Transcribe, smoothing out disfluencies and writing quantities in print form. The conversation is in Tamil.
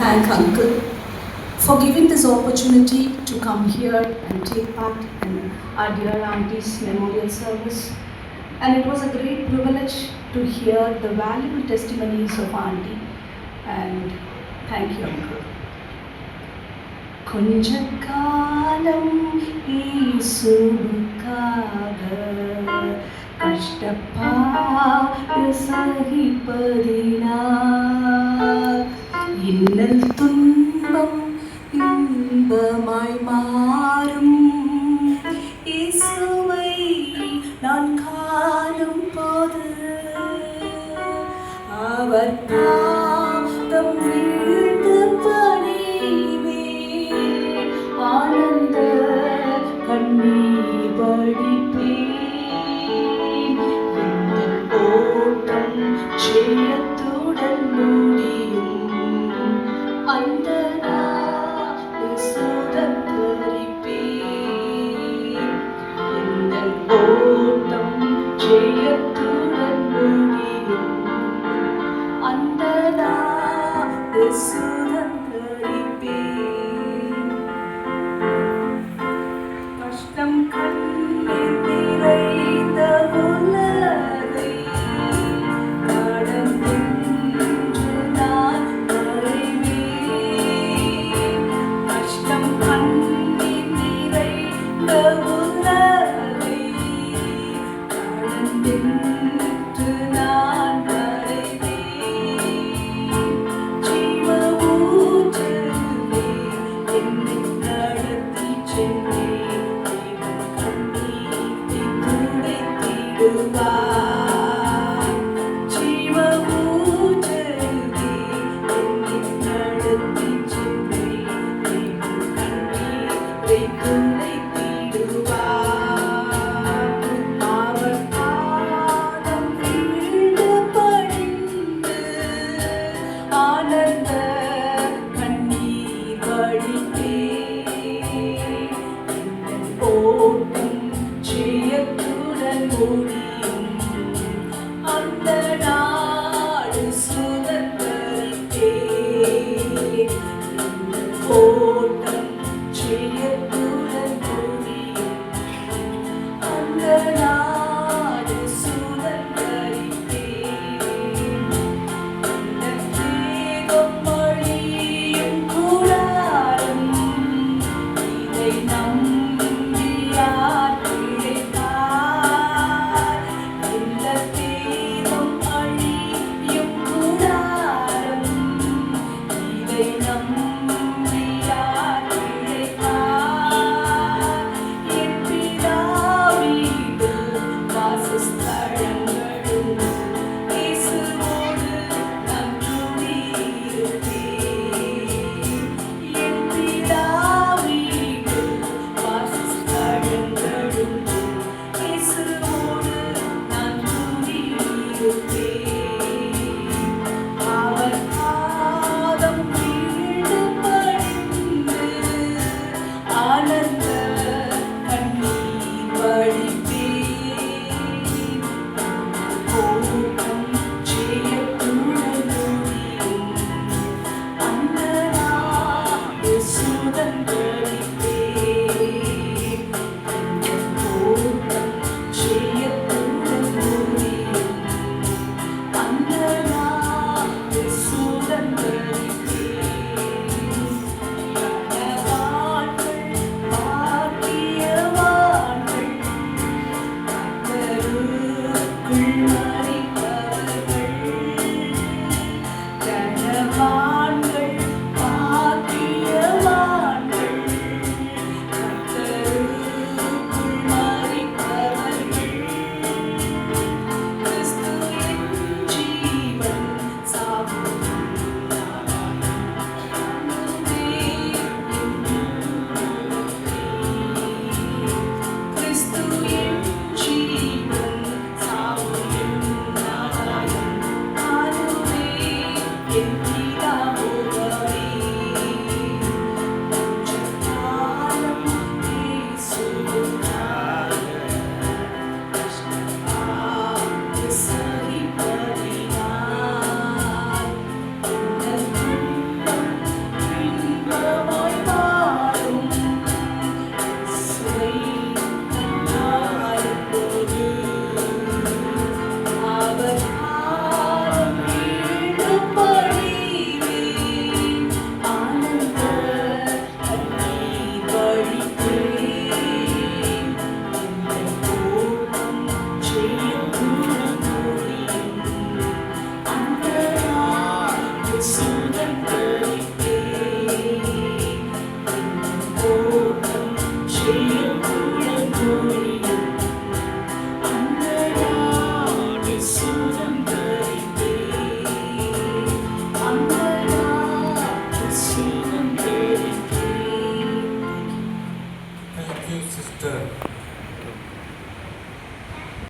thank Uncle for giving this opportunity to come here and take part in our dear auntie's memorial service. And it was a great privilege to hear the valuable testimonies of auntie. And thank you, Uncle. கொஞ்ச காலம் இயேசுவுக்காக கஷ்டப்பாடு சகிப்பதினால் இன்னல் துன்பம் இன்பமாய் மாறும். இயேசுவை நான் காணும் போது அவர் பாதம் வீழ்ந்து பணிவேன். ஆனந்த கண்ணீர் வடிப்பேன். என் ஓட்டம் ஜெயத்துடன் முடியும். அந்த நாள் சுதந்தரிப்பேன். என் ஓட்டம் ஜெயத்துடன் முடியும். அந்த நாள் சுதந்தரிப்பேன். கஷ்டம் கண்ணீர் நிறைந்த உலகை கடந்து நான் வருவேன். கஷ்டம் கண்ணீர் நிறைந்த உலகை கடந்து நான் வருவேன். ஜீவ ஊற்றுவே என்னை நடத்தி சென்றேன். ஜீவ ஊற்றுவே என்னை நடத்தி சென்றேன். கண்ணீரை துடைத்திடுவார். அவர் பாதம் வீழ்ந்து பணிந்து ஆனந்த கண்ணீர் வடிப்பேன். ஓட்டம் ஜெயத்துடன் முடியும். அந்த நாடு சுதந்தரிப்பேன். ஓட்டம் ஜெயத்துடன் முடியும். அந்த நாடு சுதந்தரிப்பேன். இந்த தேகம் மொழியும் கூடாரம் இதை நம்பியார் பிழைப்பார். இந்த தேகம் அழியும் கூடாரம் இதை நம்பியார்